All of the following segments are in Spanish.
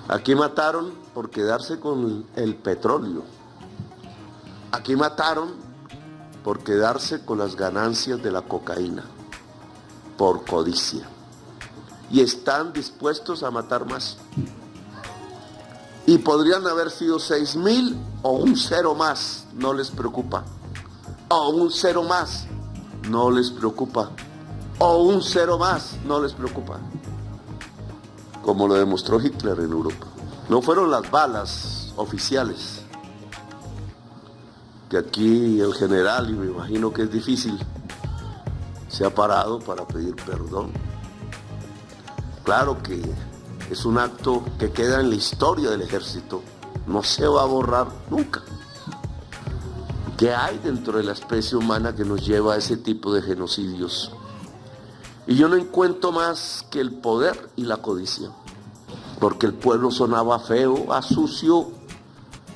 Aquí mataron por quedarse con el petróleo. Aquí mataron por quedarse con las ganancias de la cocaína, por codicia. Y están dispuestos a matar más. Y podrían haber sido 6,000 o un cero más, no les preocupa. O un cero más, no les preocupa. O un cero más, no les preocupa. Como lo demostró Hitler en Europa. No fueron las balas oficiales, que aquí el general, y me imagino que es difícil, se ha parado para pedir perdón. Claro que es un acto que queda en la historia del ejército, no se va a borrar nunca. ¿Qué hay dentro de la especie humana que nos lleva a ese tipo de genocidios? Y yo no encuentro más que el poder y la codicia, porque el pueblo sonaba feo, a sucio.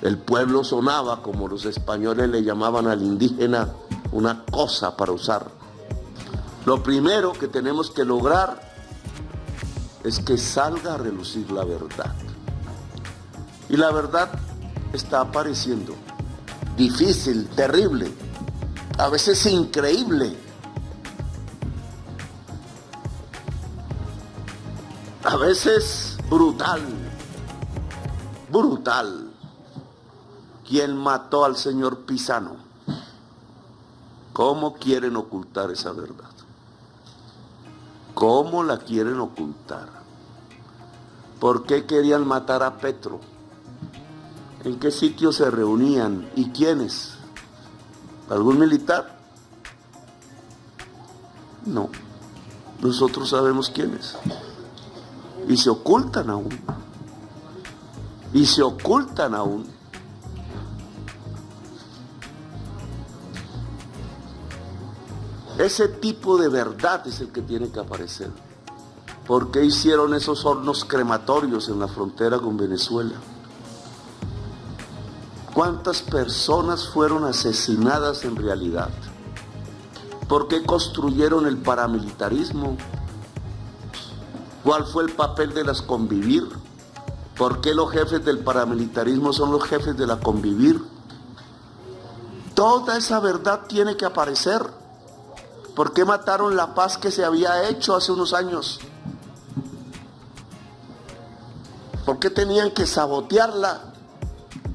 El pueblo sonaba, como los españoles le llamaban al indígena, una cosa para usar. Lo primero que tenemos que lograr es que salga a relucir la verdad. Y la verdad está apareciendo. Difícil, terrible, a veces increíble. A veces brutal. Brutal. ¿Quién mató al señor Pisano? ¿Cómo quieren ocultar esa verdad? ¿Cómo la quieren ocultar? ¿Por qué querían matar a Petro? ¿En qué sitio se reunían? ¿Y quiénes? ¿Algún militar? No. Nosotros sabemos quiénes. Y se ocultan aún. Y se ocultan aún. Ese tipo de verdad es el que tiene que aparecer. ¿Por qué hicieron esos hornos crematorios en la frontera con Venezuela? ¿Cuántas personas fueron asesinadas en realidad? ¿Por qué construyeron el paramilitarismo? ¿Cuál fue el papel de las convivir? ¿Por qué los jefes del paramilitarismo son los jefes de la convivir? Toda esa verdad tiene que aparecer. ¿Por qué mataron la paz que se había hecho hace unos años? ¿Por qué tenían que sabotearla?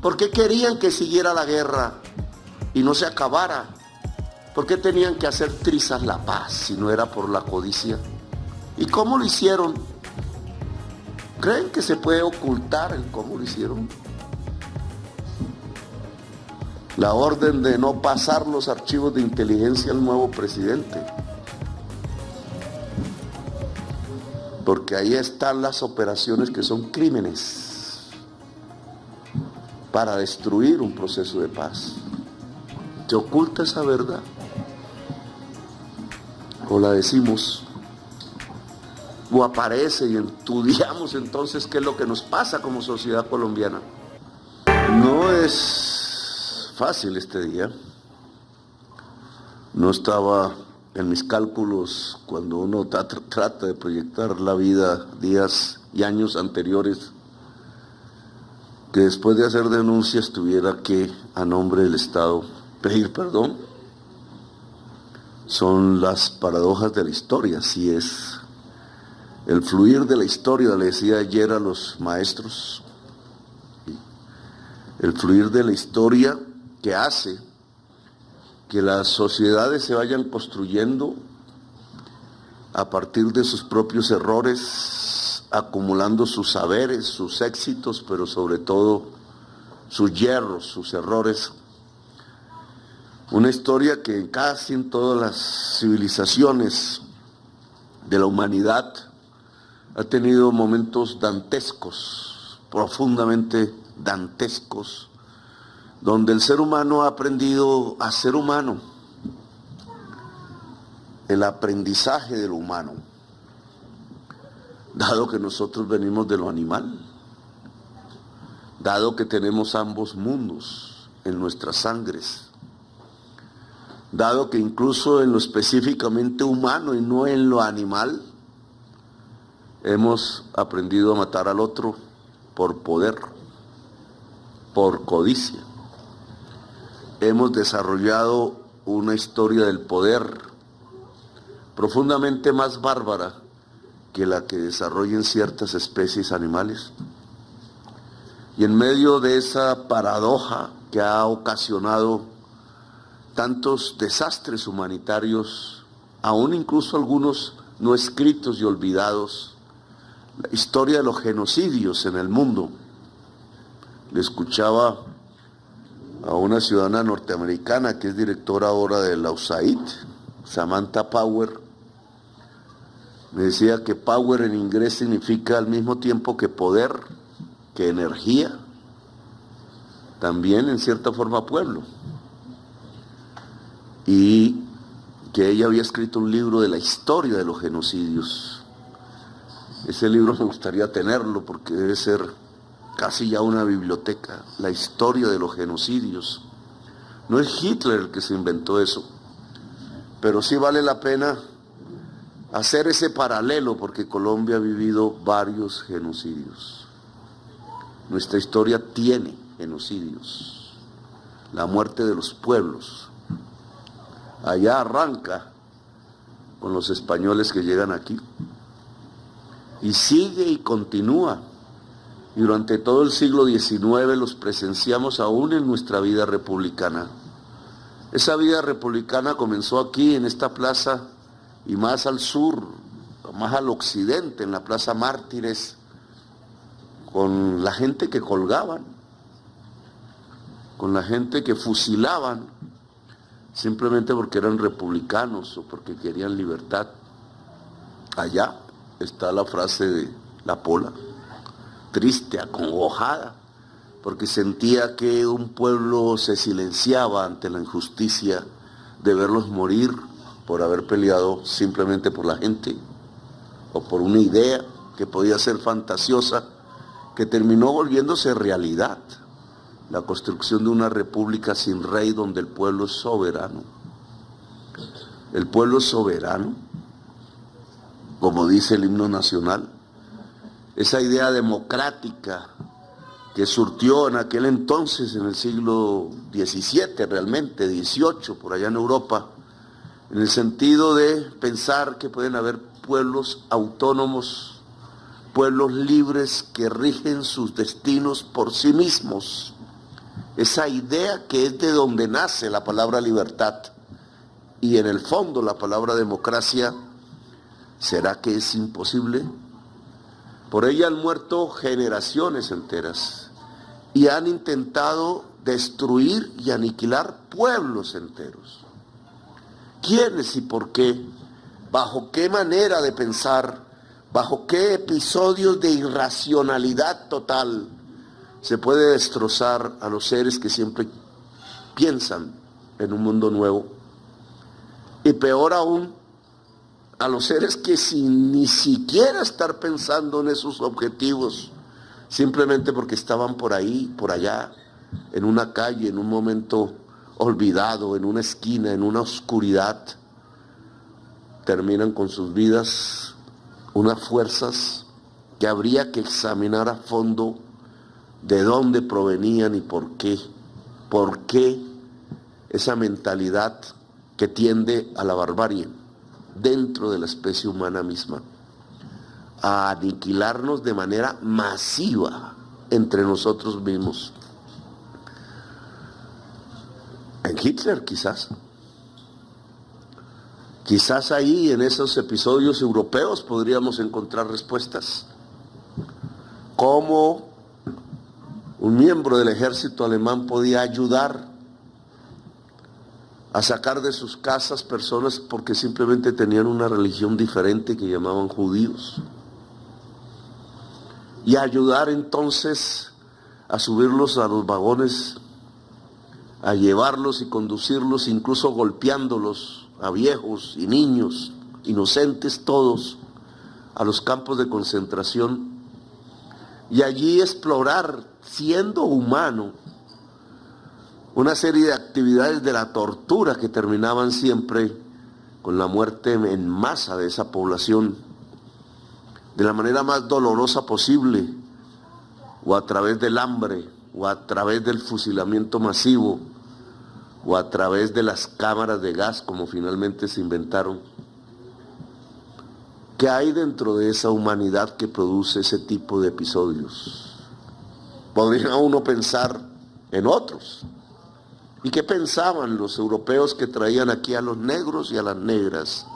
¿Por qué querían que siguiera la guerra y no se acabara? ¿Por qué tenían que hacer trizas la paz si no era por la codicia? ¿Y cómo lo hicieron? ¿Creen que se puede ocultar el cómo lo hicieron? La orden de no pasar los archivos de inteligencia al nuevo presidente. Porque ahí están las operaciones que son crímenes para destruir un proceso de paz. ¿Se oculta esa verdad? ¿O la decimos? ¿O aparece y estudiamos entonces qué es lo que nos pasa como sociedad colombiana? No es fácil este día. No estaba en mis cálculos cuando uno trata de proyectar la vida días y años anteriores, que después de hacer denuncias tuviera que, a nombre del Estado, pedir perdón. Son las paradojas de la historia, así es. El fluir de la historia, le decía ayer a los maestros, el fluir de la historia que hace que las sociedades se vayan construyendo a partir de sus propios errores, acumulando sus saberes, sus éxitos, pero sobre todo sus yerros, sus errores. Una historia que casi en todas las civilizaciones de la humanidad ha tenido momentos dantescos, profundamente dantescos, donde el ser humano ha aprendido a ser humano, el aprendizaje de lo humano, dado que nosotros venimos de lo animal, dado que tenemos ambos mundos en nuestras sangres, dado que incluso en lo específicamente humano y no en lo animal, hemos aprendido a matar al otro por poder, por codicia. Hemos desarrollado una historia del poder profundamente más bárbara que la que desarrollan ciertas especies animales. Y en medio de esa paradoja que ha ocasionado tantos desastres humanitarios, aún incluso algunos no escritos y olvidados, la historia de los genocidios en el mundo. Le escuchaba a una ciudadana norteamericana que es directora ahora de la USAID, Samantha Power. Me decía que power en inglés significa al mismo tiempo que poder, que energía, también en cierta forma pueblo. Y que ella había escrito un libro de la historia de los genocidios. Ese libro me gustaría tenerlo porque debe ser casi ya una biblioteca, la historia de los genocidios. No es Hitler el que se inventó eso, pero sí vale la pena hacer ese paralelo porque Colombia ha vivido varios genocidios. Nuestra historia tiene genocidios, la muerte de los pueblos. Allá arranca con los españoles que llegan aquí y sigue y continúa. Y durante todo el siglo XIX los presenciamos aún en nuestra vida republicana. Esa vida republicana comenzó aquí en esta plaza y más al sur, más al occidente, en la Plaza Mártires, con la gente que colgaban, con la gente que fusilaban, simplemente porque eran republicanos o porque querían libertad. Allá está la frase de La Pola, triste, acongojada, porque sentía que un pueblo se silenciaba ante la injusticia de verlos morir por haber peleado simplemente por la gente o por una idea que podía ser fantasiosa, que terminó volviéndose realidad, la construcción de una república sin rey donde el pueblo es soberano. El pueblo es soberano, como dice el himno nacional. Esa idea democrática que surtió en aquel entonces, en el siglo XVII realmente, XVIII, por allá en Europa, en el sentido de pensar que pueden haber pueblos autónomos, pueblos libres que rigen sus destinos por sí mismos. Esa idea que es de donde nace la palabra libertad y en el fondo la palabra democracia, ¿será que es imposible? Por ella han muerto generaciones enteras y han intentado destruir y aniquilar pueblos enteros. ¿Quiénes y por qué? ¿Bajo qué manera de pensar? ¿Bajo qué episodios de irracionalidad total se puede destrozar a los seres que siempre piensan en un mundo nuevo? Y peor aún, a los seres que sin ni siquiera estar pensando en esos objetivos, simplemente porque estaban por ahí, por allá, en una calle, en un momento olvidado, en una esquina, en una oscuridad, terminan con sus vidas unas fuerzas que habría que examinar a fondo de dónde provenían y por qué esa mentalidad que tiende a la barbarie dentro de la especie humana misma, a aniquilarnos de manera masiva entre nosotros mismos. En Hitler quizás ahí en esos episodios europeos podríamos encontrar respuestas. ¿Cómo un miembro del ejército alemán podía ayudar a sacar de sus casas personas porque simplemente tenían una religión diferente que llamaban judíos? Y ayudar entonces a subirlos a los vagones, a llevarlos y conducirlos, incluso golpeándolos, a viejos y niños, inocentes todos, a los campos de concentración, y allí explorar, siendo humano, una serie de actividades de la tortura que terminaban siempre con la muerte en masa de esa población, de la manera más dolorosa posible, o a través del hambre, o a través del fusilamiento masivo, o a través de las cámaras de gas como finalmente se inventaron. ¿Qué hay dentro de esa humanidad que produce ese tipo de episodios? Podría uno pensar en otros. ¿Y qué pensaban los europeos que traían aquí a los negros y a las negras,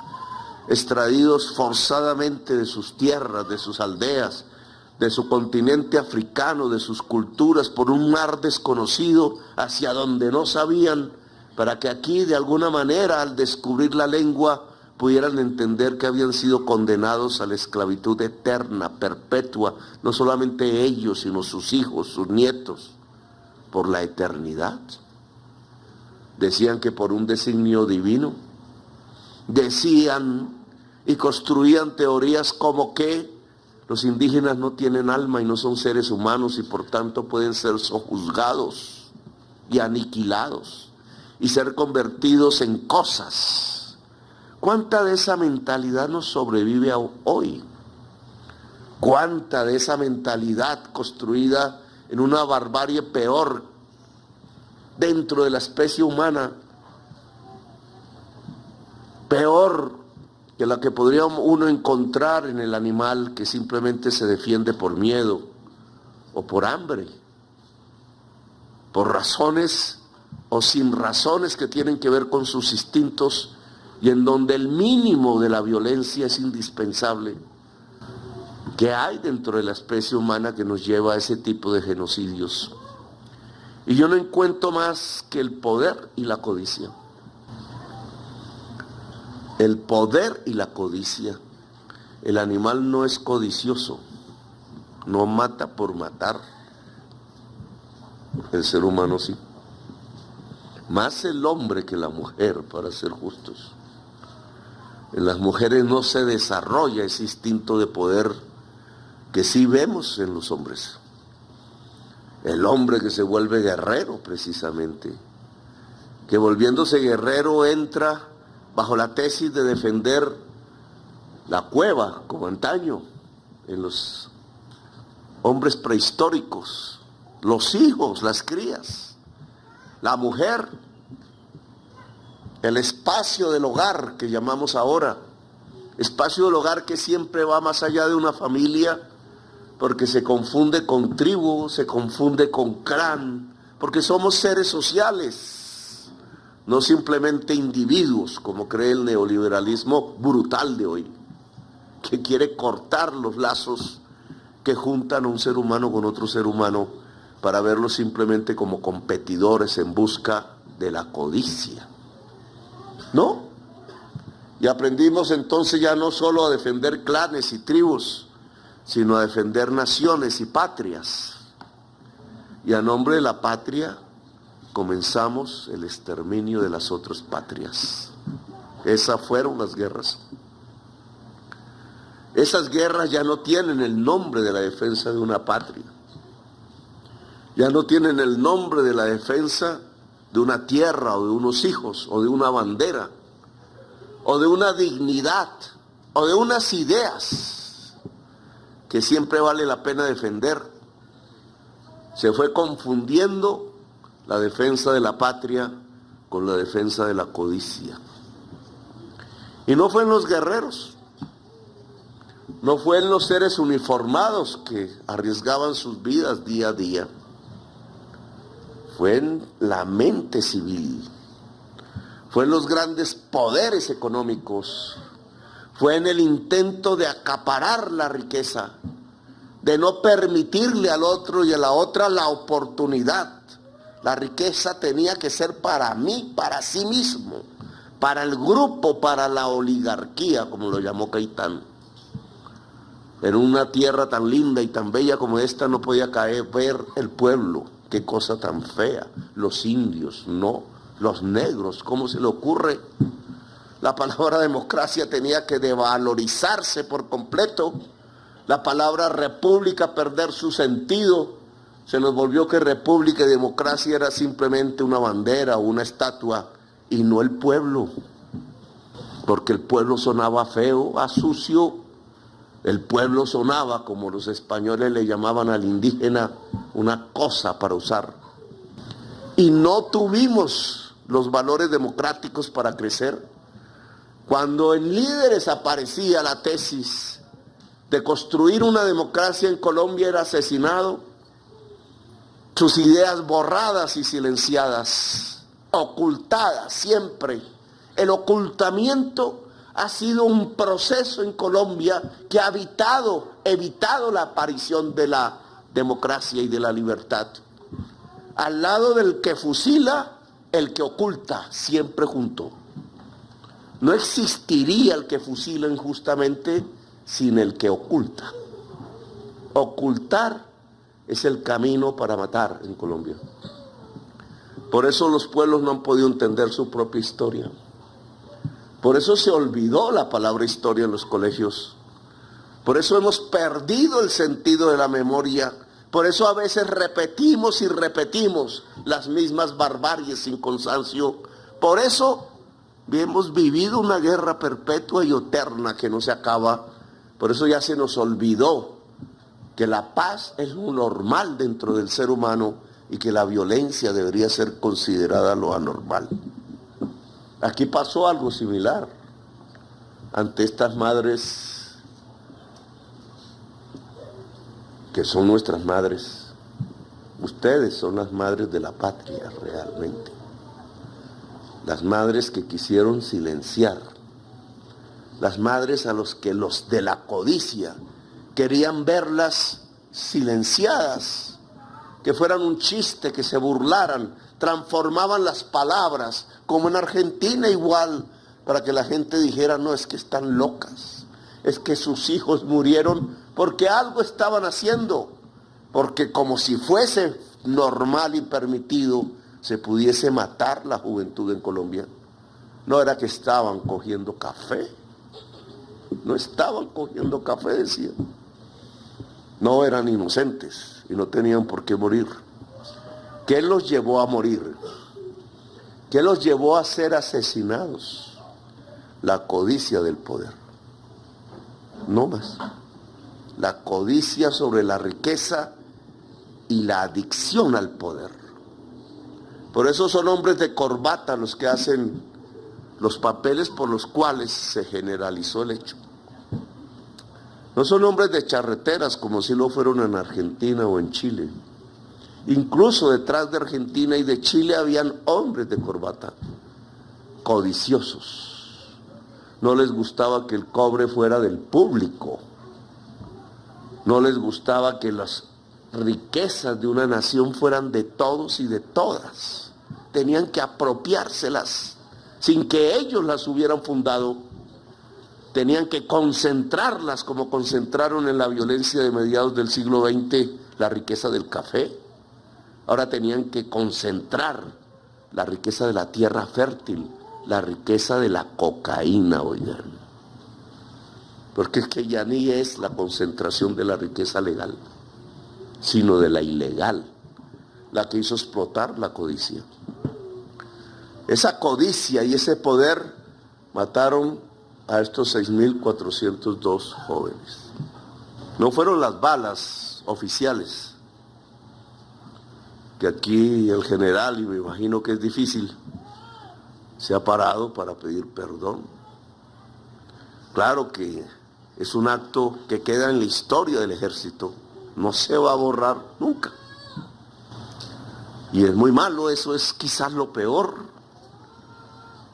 extraídos forzadamente de sus tierras, de sus aldeas, de su continente africano, de sus culturas, por un mar desconocido hacia donde no sabían, para que aquí de alguna manera al descubrir la lengua pudieran entender que habían sido condenados a la esclavitud eterna, perpetua, no solamente ellos, sino sus hijos, sus nietos, por la eternidad? Decían que por un designio divino, decían y construían teorías como que los indígenas no tienen alma y no son seres humanos y por tanto pueden ser sojuzgados y aniquilados y ser convertidos en cosas. ¿Cuánta de esa mentalidad nos sobrevive hoy? ¿Cuánta de esa mentalidad construida en una barbarie peor dentro de la especie humana, peor que la que podría uno encontrar en el animal que simplemente se defiende por miedo o por hambre, por razones o sin razones que tienen que ver con sus instintos y en donde el mínimo de la violencia es indispensable? ¿Qué hay dentro de la especie humana que nos lleva a ese tipo de genocidios? Y yo no encuentro más que el poder y la codicia. El poder y la codicia. El animal no es codicioso, no mata por matar. El ser humano sí. Más el hombre que la mujer, para ser justos. En las mujeres no se desarrolla ese instinto de poder que sí vemos en los hombres. El hombre que se vuelve guerrero, precisamente, que volviéndose guerrero entra bajo la tesis de defender la cueva, como antaño, en los hombres prehistóricos, los hijos, las crías, la mujer, el espacio del hogar que llamamos ahora, espacio del hogar que siempre va más allá de una familia, porque se confunde con tribu, se confunde con clan, porque somos seres sociales, no simplemente individuos, como cree el neoliberalismo brutal de hoy, que quiere cortar los lazos que juntan a un ser humano con otro ser humano para verlos simplemente como competidores en busca de la codicia. ¿No? Y aprendimos entonces ya no solo a defender clanes y tribus, sino a defender naciones y patrias. Y a nombre de la patria comenzamos el exterminio de las otras patrias. Esas fueron las guerras. Esas guerras ya no tienen el nombre de la defensa de una patria. Ya no tienen el nombre de la defensa de una tierra o de unos hijos o de una bandera o de una dignidad o de unas ideas que siempre vale la pena defender. Se fue confundiendo la defensa de la patria con la defensa de la codicia. Y no fue en los guerreros, no fue en los seres uniformados que arriesgaban sus vidas día a día. Fue en la mente civil, fue en los grandes poderes económicos, fue en el intento de acaparar la riqueza, de no permitirle al otro y a la otra la oportunidad. La riqueza tenía que ser para mí, para sí mismo, para el grupo, para la oligarquía, como lo llamó Caitán. En una tierra tan linda y tan bella como esta no podía ver el pueblo. Qué cosa tan fea. Los indios, no. Los negros, ¿cómo se le ocurre? La palabra democracia tenía que devalorizarse por completo. La palabra república perder su sentido. Se nos volvió que república y democracia era simplemente una bandera o una estatua y no el pueblo. Porque el pueblo sonaba feo, a sucio, El pueblo sonaba, como los españoles le llamaban al indígena, una cosa para usar. Y no tuvimos los valores democráticos para crecer. Cuando en Líderes aparecía la tesis de construir una democracia en Colombia, era asesinado, sus ideas borradas y silenciadas, ocultadas siempre. El ocultamiento ha sido un proceso en Colombia que ha evitado la aparición de la democracia y de la libertad. Al lado del que fusila, el que oculta, siempre junto. No existiría el que fusila injustamente sin el que oculta. Ocultar es el camino para matar en Colombia. Por eso los pueblos no han podido entender su propia historia. Por eso se olvidó la palabra historia en los colegios. Por eso hemos perdido el sentido de la memoria. Por eso a veces repetimos y repetimos las mismas barbaries sin cansancio. Por eso hemos vivido una guerra perpetua y eterna que no se acaba. Por eso ya se nos olvidó que la paz es lo normal dentro del ser humano y que la violencia debería ser considerada lo anormal. Aquí pasó algo similar ante estas madres que son nuestras madres. Ustedes son las madres de la patria realmente. Las madres que quisieron silenciar. Las madres a los que los de la codicia querían verlas silenciadas, que fueran un chiste, que se burlaran, transformaban las palabras, como en Argentina igual, para que la gente dijera, no, es que están locas, es que sus hijos murieron porque algo estaban haciendo, porque como si fuese normal y permitido, se pudiese matar la juventud en Colombia. No era que estaban cogiendo café, no estaban cogiendo café, decían. No eran inocentes y no tenían por qué morir. ¿Qué los llevó a morir? ¿Qué los llevó a ser asesinados? La codicia del poder. No más. La codicia sobre la riqueza y la adicción al poder. Por eso son hombres de corbata los que hacen los papeles por los cuales se generalizó el hecho. No son hombres de charreteras como si lo fueron en Argentina o en Chile. Incluso detrás de Argentina y de Chile habían hombres de corbata, codiciosos. No les gustaba que el cobre fuera del público. No les gustaba que las riquezas de una nación fueran de todos y de todas. Tenían que apropiárselas sin que ellos las hubieran fundado. Tenían que concentrarlas como concentraron en la violencia de mediados del siglo XX la riqueza del café. Ahora tenían que concentrar la riqueza de la tierra fértil, la riqueza de la cocaína, oigan. Porque es que ya ni es la concentración de la riqueza legal, sino de la ilegal, la que hizo explotar la codicia. Esa codicia y ese poder mataron a estos 6.402 jóvenes. No fueron las balas oficiales, que aquí el general, y me imagino que es difícil, se ha parado para pedir perdón. Claro que es un acto que queda en la historia del ejército, no se va a borrar nunca. Y es muy malo, eso es quizás lo peor,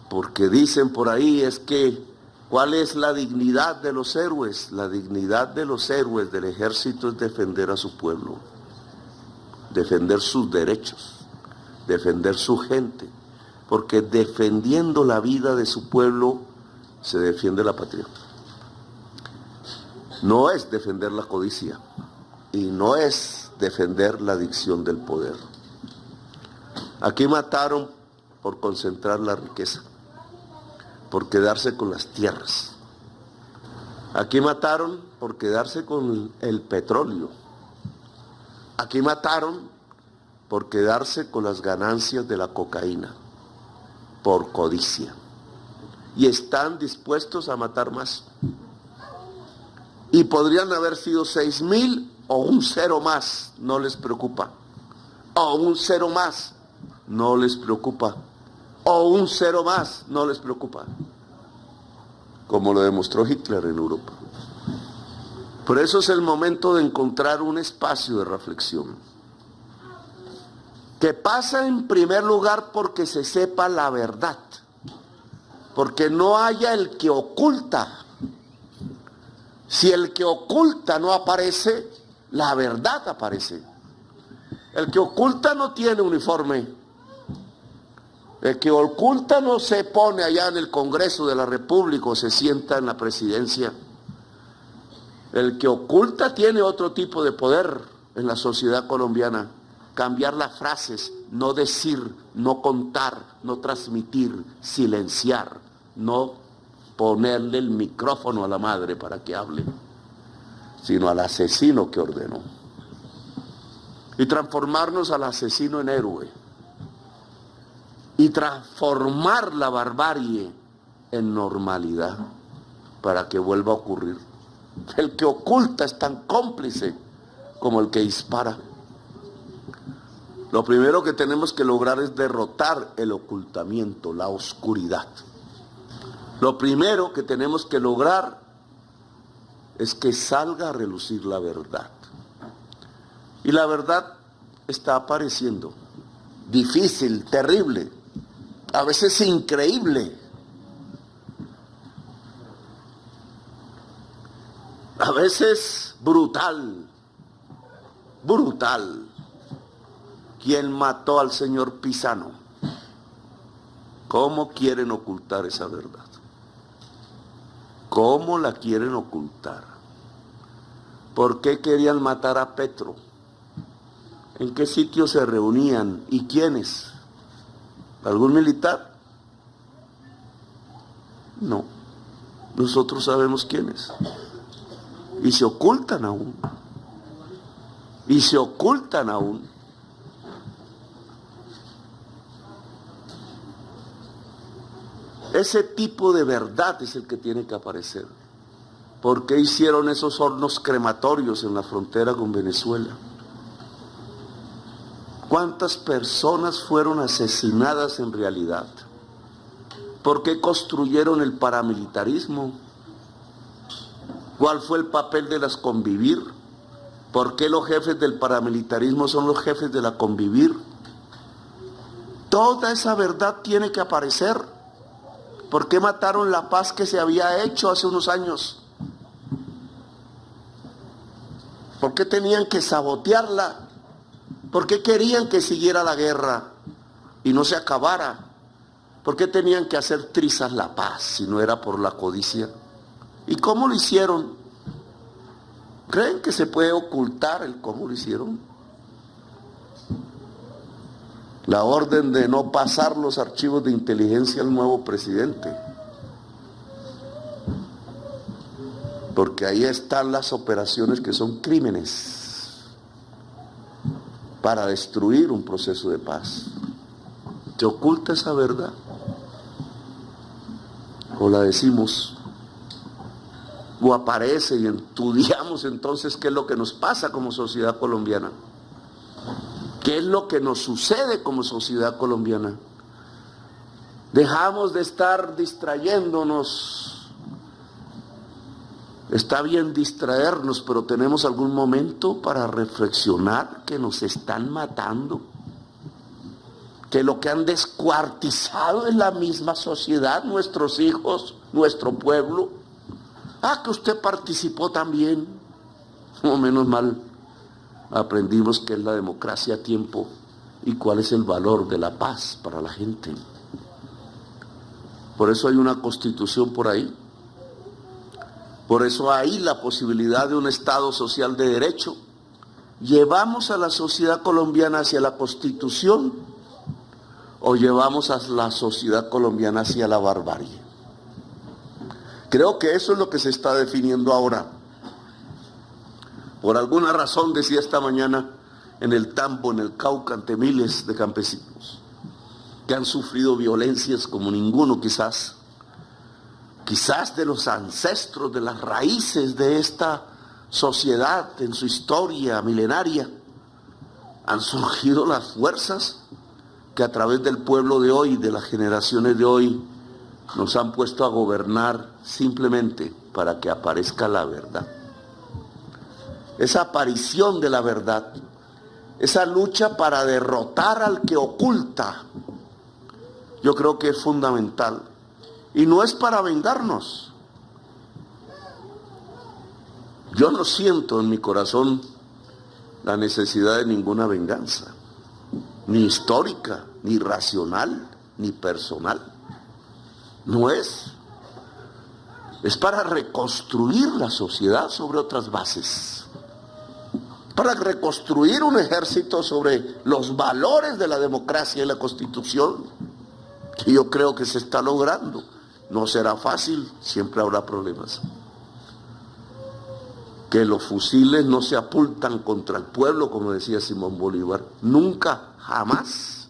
porque dicen por ahí es que ¿cuál es la dignidad de los héroes? La dignidad de los héroes del ejército es defender a su pueblo, defender sus derechos, defender su gente, porque defendiendo la vida de su pueblo se defiende la patria. No es defender la codicia y no es defender la adicción del poder. Aquí mataron por concentrar la riqueza, por quedarse con las tierras. Aquí mataron por quedarse con el petróleo. Aquí mataron por quedarse con las ganancias de la cocaína, por codicia. Y están dispuestos a matar más. Y podrían haber sido 6.000 o un cero más, no les preocupa. O un cero más, no les preocupa. O un cero más, no les preocupa. Como lo demostró Hitler en Europa. Por eso es el momento de encontrar un espacio de reflexión. Que pasa en primer lugar porque se sepa la verdad. Porque no haya el que oculta. Si el que oculta no aparece, la verdad aparece. El que oculta no tiene uniforme. El que oculta no se pone allá en el Congreso de la República o se sienta en la presidencia. El que oculta tiene otro tipo de poder en la sociedad colombiana. Cambiar las frases, no decir, no contar, no transmitir, silenciar, no ponerle el micrófono a la madre para que hable, sino al asesino que ordenó. Y transformarnos al asesino en héroe. Y transformar la barbarie en normalidad para que vuelva a ocurrir. El que oculta es tan cómplice como el que dispara. Lo primero que tenemos que lograr es derrotar el ocultamiento, la oscuridad. Lo primero que tenemos que lograr es que salga a relucir la verdad. Y la verdad está apareciendo. Difícil, terrible, a veces increíble. A veces brutal, brutal. ¿Quién mató al señor Pisano? ¿Cómo quieren ocultar esa verdad? ¿Cómo la quieren ocultar? ¿Por qué querían matar a Petro? ¿En qué sitio se reunían? ¿Y quiénes? ¿Algún militar? No. Nosotros sabemos quiénes. Y se ocultan aún. Y se ocultan aún. Ese tipo de verdad es el que tiene que aparecer. ¿Por qué hicieron esos hornos crematorios en la frontera con Venezuela? ¿Cuántas personas fueron asesinadas en realidad? ¿Por qué construyeron el paramilitarismo? ¿Cuál fue el papel de las convivir? ¿Por qué los jefes del paramilitarismo son los jefes de la convivir? Toda esa verdad tiene que aparecer. ¿Por qué mataron la paz que se había hecho hace unos años? ¿Por qué tenían que sabotearla? ¿Por qué querían que siguiera la guerra y no se acabara? ¿Por qué tenían que hacer trizas la paz si no era por la codicia? ¿Y cómo lo hicieron? ¿Creen que se puede ocultar el cómo lo hicieron? La orden de no pasar los archivos de inteligencia al nuevo presidente. Porque ahí están las operaciones que son crímenes para destruir un proceso de paz. ¿Se oculta esa verdad? ¿O la decimos? ¿O aparece y estudiamos entonces qué es lo que nos pasa como sociedad colombiana? ¿Qué es lo que nos sucede como sociedad colombiana? Dejamos de estar distrayéndonos. Está bien distraernos, pero tenemos algún momento para reflexionar que nos están matando. Que lo que han descuartizado es la misma sociedad, nuestros hijos, nuestro pueblo. Ah, que usted participó también. No, menos mal. Aprendimos qué es la democracia a tiempo y cuál es el valor de la paz para la gente. Por eso hay una constitución por ahí. Por eso hay la posibilidad de un Estado social de derecho. ¿Llevamos a la sociedad colombiana hacia la constitución o llevamos a la sociedad colombiana hacia la barbarie? Creo que eso es lo que se está definiendo ahora. Por alguna razón, decía esta mañana, en el Tambo, en el Cauca, ante miles de campesinos que han sufrido violencias como ninguno quizás, quizás de los ancestros, de las raíces de esta sociedad en su historia milenaria, han surgido las fuerzas que a través del pueblo de hoy, de las generaciones de hoy, nos han puesto a gobernar simplemente para que aparezca la verdad. Esa aparición de la verdad, esa lucha para derrotar al que oculta, yo creo que es fundamental. Y no es para vengarnos. Yo no siento en mi corazón la necesidad de ninguna venganza, ni histórica, ni racional, ni personal. No es. Es para reconstruir la sociedad sobre otras bases. Para reconstruir un ejército sobre los valores de la democracia y la Constitución, que yo creo que se está logrando. No será fácil, siempre habrá problemas. Que los fusiles no se apuntan contra el pueblo, como decía Simón Bolívar. Nunca, jamás.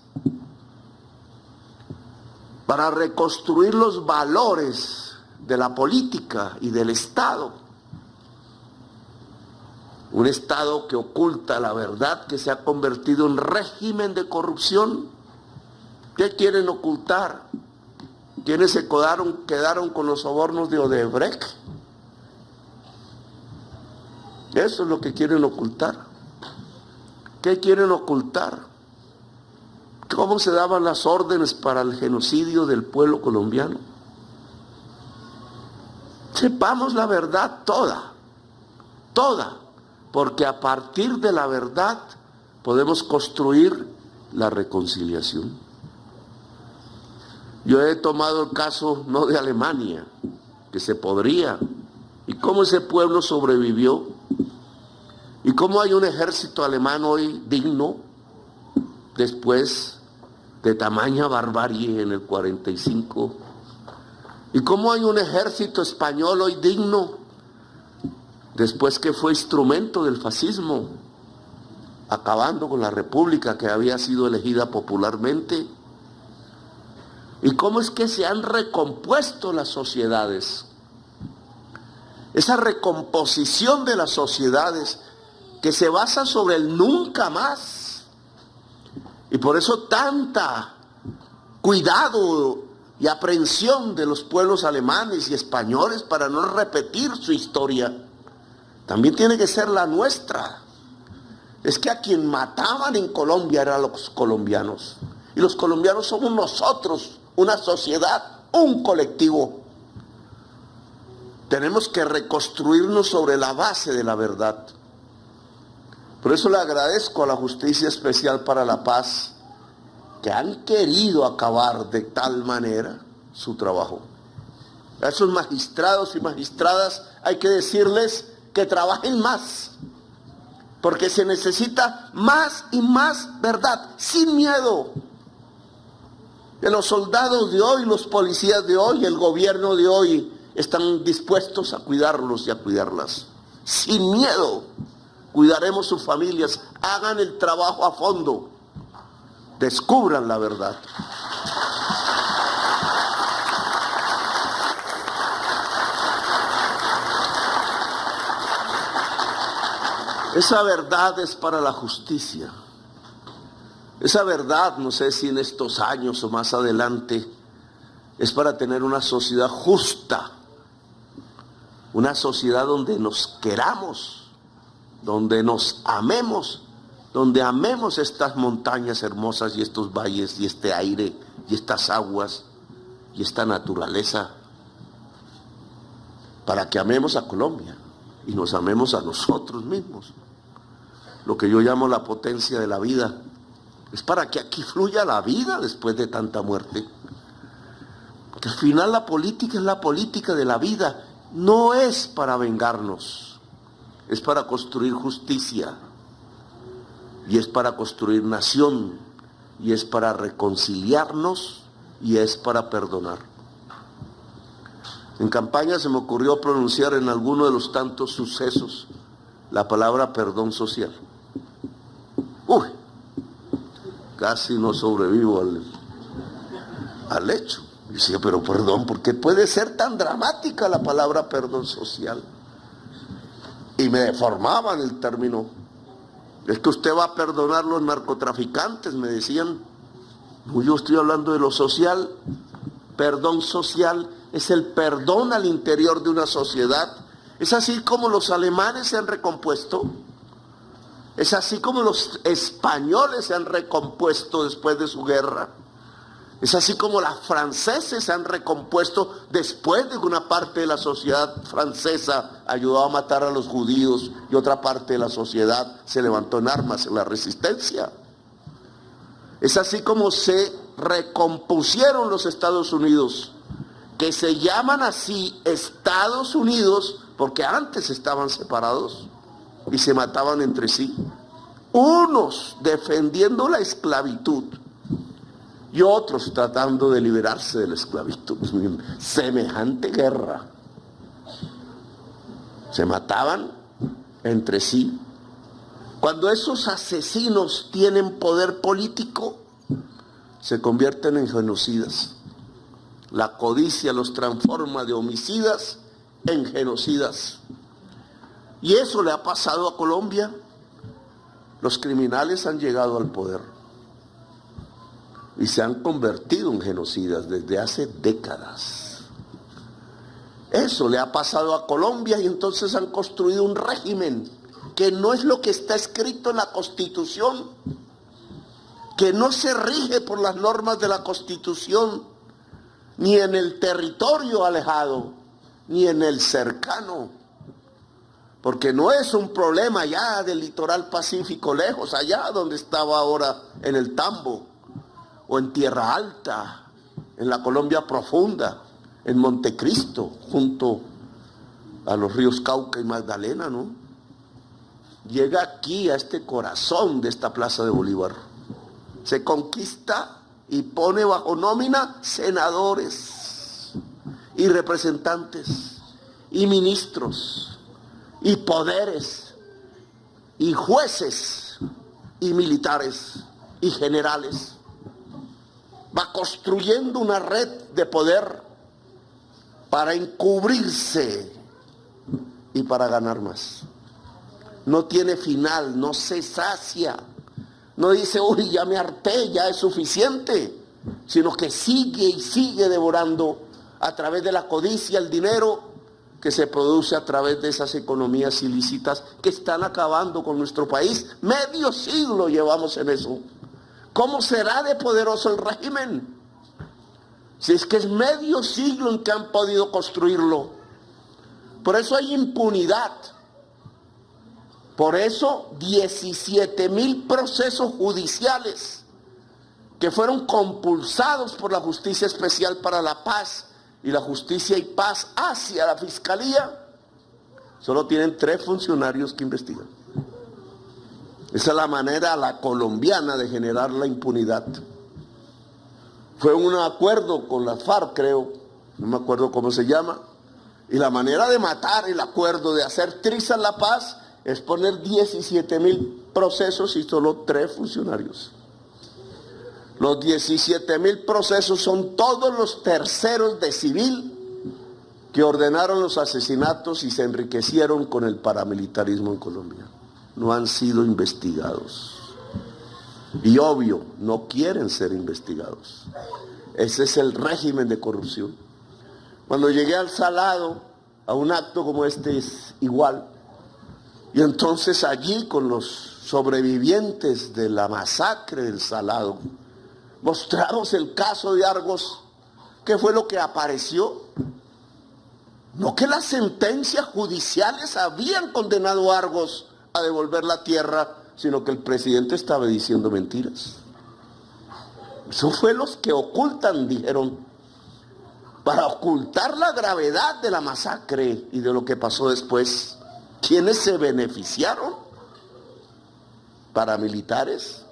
Para reconstruir los valores de la política y del Estado. Un Estado que oculta la verdad, que se ha convertido en régimen de corrupción. ¿Qué quieren ocultar? ¿Quiénes se quedaron con los sobornos de Odebrecht? Eso es lo que quieren ocultar. ¿Qué quieren ocultar? ¿Cómo se daban las órdenes para el genocidio del pueblo colombiano? Sepamos la verdad toda, porque a partir de la verdad podemos construir la reconciliación. Yo he tomado el caso no de Alemania, que se podría, y cómo ese pueblo sobrevivió, y cómo hay un ejército alemán hoy digno, después de tamaña barbarie en el 45, y cómo hay un ejército español hoy digno, después que fue instrumento del fascismo, acabando con la república que había sido elegida popularmente. ¿Y cómo es que se han recompuesto las sociedades? Esa recomposición de las sociedades que se basa sobre el nunca más. Y por eso tanta cuidado y aprehensión de los pueblos alemanes y españoles para no repetir su historia. También tiene que ser la nuestra. Es que a quien mataban en Colombia eran los colombianos. Y los colombianos somos nosotros, una sociedad, un colectivo. Tenemos que reconstruirnos sobre la base de la verdad. Por eso le agradezco a la Justicia Especial para la Paz que han querido acabar de tal manera su trabajo. A esos magistrados y magistradas hay que decirles que trabajen más, porque se necesita más y más verdad, sin miedo. Que los soldados de hoy, los policías de hoy, el gobierno de hoy están dispuestos a cuidarlos y a cuidarlas. Sin miedo, cuidaremos sus familias, hagan el trabajo a fondo, descubran la verdad. Esa verdad es para la justicia. Esa verdad, no sé si en estos años o más adelante, es para tener una sociedad justa, una sociedad donde nos queramos, donde nos amemos, donde amemos estas montañas hermosas y estos valles y este aire y estas aguas y esta naturaleza, para que amemos a Colombia y nos amemos a nosotros mismos. Lo que yo llamo la potencia de la vida. Es para que aquí fluya la vida después de tanta muerte. Que al final la política es la política de la vida. No es para vengarnos. Es para construir justicia. Y es para construir nación. Y es para reconciliarnos. Y es para perdonar. En campaña se me ocurrió pronunciar en alguno de los tantos sucesos la palabra perdón social. Casi no sobrevivo al hecho. Yo decía, pero perdón, ¿por qué puede ser tan dramática la palabra perdón social? Y me deformaban el término. Es que usted va a perdonar a los narcotraficantes, me decían. No, yo estoy hablando de lo social. Perdón social es el perdón al interior de una sociedad. Es así como los alemanes se han recompuesto. Es así como los españoles se han recompuesto después de su guerra. Es así como los franceses se han recompuesto después de que una parte de la sociedad francesa ayudó a matar a los judíos y otra parte de la sociedad se levantó en armas en la resistencia. Es así como se recompusieron los Estados Unidos, que se llaman así Estados Unidos porque antes estaban separados y se mataban entre sí. Unos defendiendo la esclavitud y otros tratando de liberarse de la esclavitud. Semejante guerra. Se mataban entre sí. Cuando esos asesinos tienen poder político, se convierten en genocidas. La codicia los transforma de homicidas en genocidas. Y eso le ha pasado a Colombia. Los criminales han llegado al poder y se han convertido en genocidas desde hace décadas. Eso le ha pasado a Colombia y entonces han construido un régimen que no es lo que está escrito en la Constitución, que no se rige por las normas de la Constitución, ni en el territorio alejado, ni en el cercano. Porque no es un problema allá del litoral pacífico lejos, allá donde estaba ahora en el Tambo, o en Tierra Alta, en la Colombia profunda, en Montecristo, junto a los ríos Cauca y Magdalena, ¿no? Llega aquí a este corazón de esta Plaza de Bolívar. Se conquista y pone bajo nómina senadores y representantes y ministros y poderes y jueces y militares y generales. Va construyendo una red de poder para encubrirse y para ganar más. No tiene final, no se sacia. No dice, uy, ya me harté, ya es suficiente, sino que sigue y sigue devorando a través de la codicia el dinero que se produce a través de esas economías ilícitas que están acabando con nuestro país. Medio siglo llevamos en eso. ¿Cómo será de poderoso el régimen? Si es que es medio siglo en que han podido construirlo. Por eso hay impunidad. Por eso 17,000 procesos judiciales que fueron compulsados por la Justicia Especial para la Paz y la Justicia y Paz hacia la Fiscalía, solo tienen 3 funcionarios que investigan. Esa es la manera, la colombiana, de generar la impunidad. Fue un acuerdo con las FARC, creo, no me acuerdo cómo se llama, y la manera de matar el acuerdo, de hacer trizas la paz, es poner 17,000 procesos y solo 3 funcionarios. Los 17,000 procesos son todos los terceros de civil que ordenaron los asesinatos y se enriquecieron con el paramilitarismo en Colombia. No han sido investigados. Y obvio, no quieren ser investigados. Ese es el régimen de corrupción. Cuando llegué al Salado, a un acto como este es igual. Y entonces allí con los sobrevivientes de la masacre del Salado, mostramos el caso de Argos. ¿Qué fue lo que apareció? No que las sentencias judiciales habían condenado a Argos a devolver la tierra, sino que el presidente estaba diciendo mentiras. Eso fue los que ocultan, dijeron, para ocultar la gravedad de la masacre y de lo que pasó después. ¿Quiénes se beneficiaron? Paramilitares,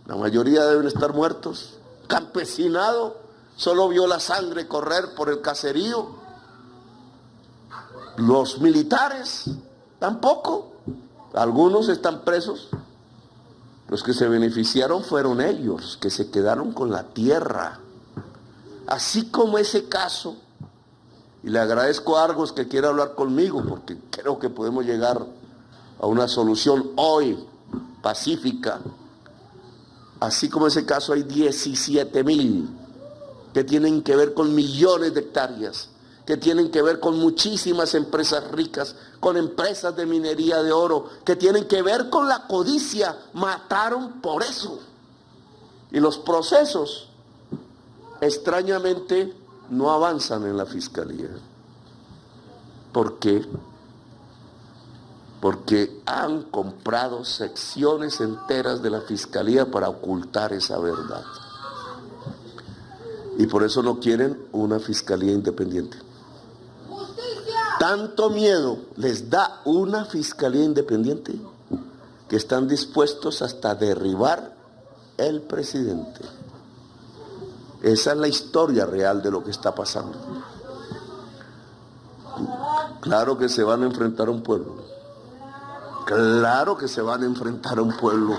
la mayoría deben estar muertos. Campesinado, solo vio la sangre correr por el caserío. Los militares, tampoco. Algunos están presos. Los que se beneficiaron fueron ellos, que se quedaron con la tierra. Así como ese caso, y le agradezco a Argos que quiera hablar conmigo, porque creo que podemos llegar a una solución hoy, pacífica. Así como ese caso hay 17,000 que tienen que ver con millones de hectáreas, que tienen que ver con muchísimas empresas ricas, con empresas de minería de oro, que tienen que ver con la codicia. Mataron por eso. Y los procesos, extrañamente, no avanzan en la fiscalía. ¿Por qué? Porque han comprado secciones enteras de la fiscalía para ocultar esa verdad. Y por eso no quieren una fiscalía independiente. Tanto miedo les da una fiscalía independiente que están dispuestos hasta derribar el presidente. Esa es la historia real de lo que está pasando. Claro que se van a enfrentar a un pueblo. Claro que se van a enfrentar a un pueblo.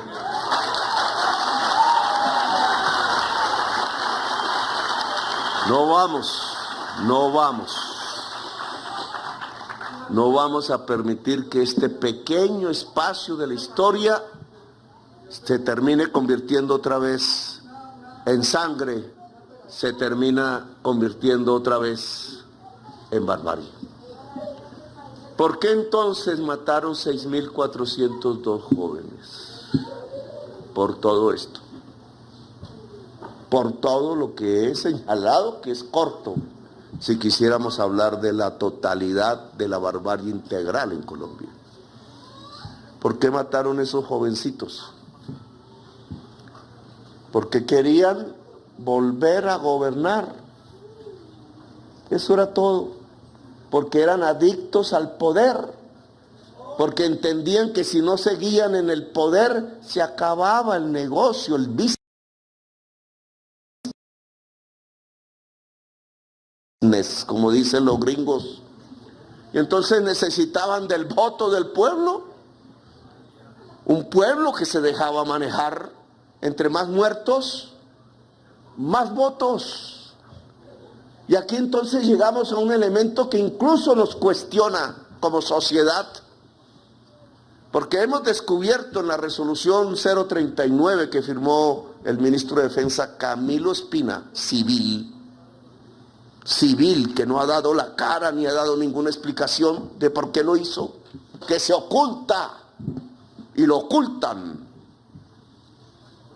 No vamos a permitir que este pequeño espacio de la historia se termine convirtiendo otra vez en sangre, se termina convirtiendo otra vez en barbarie. ¿Por qué entonces mataron 6,402 jóvenes? Por todo esto. Por todo lo que he señalado, que es corto, si quisiéramos hablar de la totalidad de la barbarie integral en Colombia. ¿Por qué mataron esos jovencitos? Porque querían volver a gobernar. Eso era todo. Porque eran adictos al poder. Porque entendían que si no seguían en el poder, se acababa el negocio, el business, como dicen los gringos. Y entonces necesitaban del voto del pueblo. Un pueblo que se dejaba manejar. Entre más muertos, más votos. Y aquí entonces llegamos a un elemento que incluso nos cuestiona como sociedad. Porque hemos descubierto en la resolución 039 que firmó el ministro de Defensa Camilo Espina, civil, que no ha dado la cara ni ha dado ninguna explicación de por qué lo hizo, que se oculta y lo ocultan,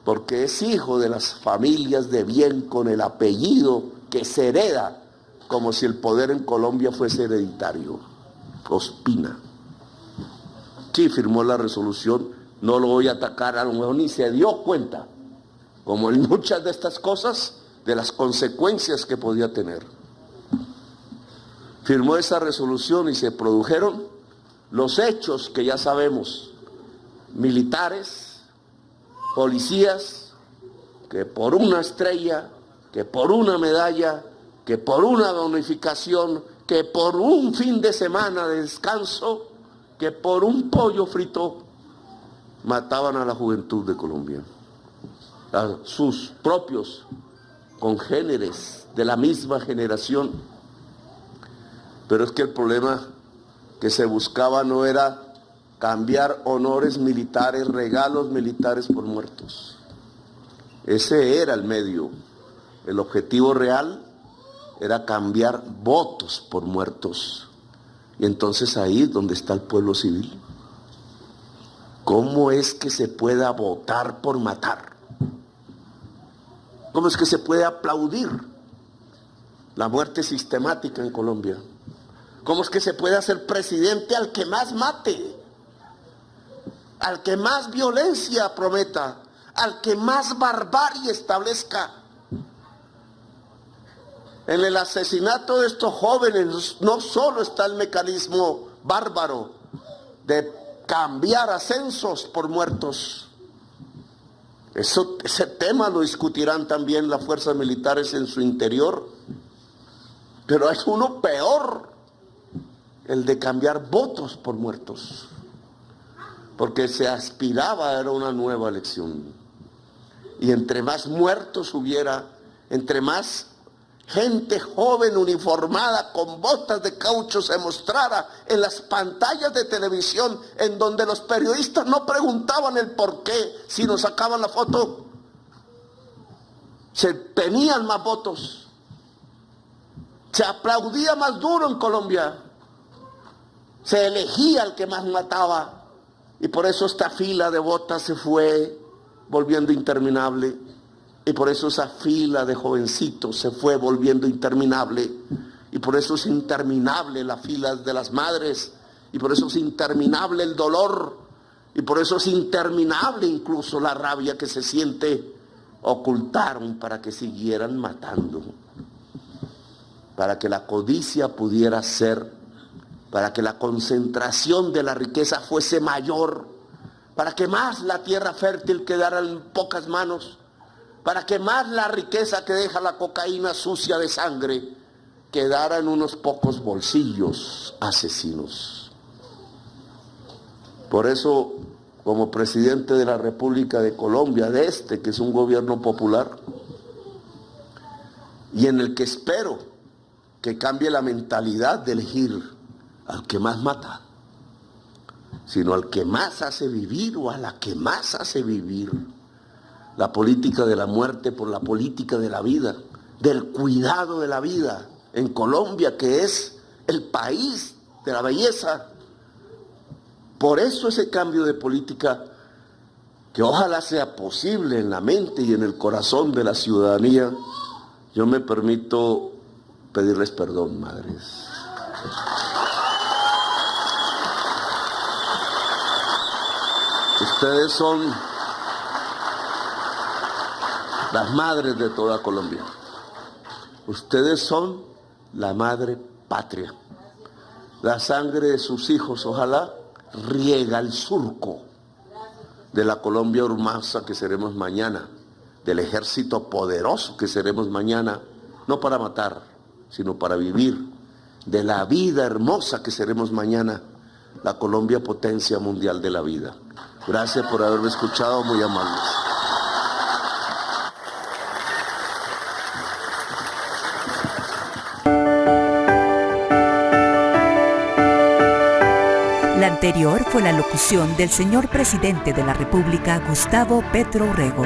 porque es hijo de las familias de bien con el apellido que se hereda, como si el poder en Colombia fuese hereditario. Ospina. Sí, firmó la resolución, no lo voy a atacar, a lo mejor ni se dio cuenta, como en muchas de estas cosas, de las consecuencias que podía tener. Firmó esa resolución y se produjeron los hechos que ya sabemos, militares, policías, que por una estrella, que por una medalla, que por una bonificación, que por un fin de semana de descanso, que por un pollo frito, mataban a la juventud de Colombia, a sus propios congéneres de la misma generación. Pero es que el problema que se buscaba no era cambiar honores militares, regalos militares por muertos. Ese era el medio. El objetivo real era cambiar votos por muertos. Y entonces ahí es donde está el pueblo civil. ¿Cómo es que se pueda votar por matar? ¿Cómo es que se puede aplaudir la muerte sistemática en Colombia? ¿Cómo es que se puede hacer presidente al que más mate? Al que más violencia prometa, al que más barbarie establezca. En el asesinato de estos jóvenes no solo está el mecanismo bárbaro de cambiar ascensos por muertos. Ese tema lo discutirán también las fuerzas militares en su interior. Pero hay uno peor, el de cambiar votos por muertos. Porque se aspiraba a una nueva elección. Y entre más muertos hubiera, entre más gente joven uniformada con botas de caucho se mostrara en las pantallas de televisión, en donde los periodistas no preguntaban el por qué, sino sacaban la foto. Se tenían más votos, se aplaudía más duro en Colombia, se elegía al que más mataba, y por eso esta fila de botas se fue volviendo interminable, y por eso esa fila de jovencitos se fue volviendo interminable, y por eso es interminable la fila de las madres, y por eso es interminable el dolor, y por eso es interminable incluso la rabia que se siente. Ocultaron para que siguieran matando, para que la codicia pudiera ser, para que la concentración de la riqueza fuese mayor, para que más la tierra fértil quedara en pocas manos, para que más la riqueza que deja la cocaína sucia de sangre quedara en unos pocos bolsillos asesinos. Por eso, como presidente de la República de Colombia, que es un gobierno popular, y en el que espero que cambie la mentalidad de elegir al que más mata, sino al que más hace vivir o a la que más hace vivir. La política de la muerte por la política de la vida, del cuidado de la vida en Colombia, que es el país de la belleza. Por eso ese cambio de política, que ojalá sea posible en la mente y en el corazón de la ciudadanía, yo me permito pedirles perdón, madres. Ustedes son las madres de toda Colombia. Ustedes son la madre patria. La sangre de sus hijos, ojalá, riega el surco de la Colombia hermosa que seremos mañana, del ejército poderoso que seremos mañana, no para matar, sino para vivir, de la vida hermosa que seremos mañana, la Colombia potencia mundial de la vida. Gracias por haberme escuchado, muy amables. La anterior fue la locución del señor presidente de la República, Gustavo Petro Urrego.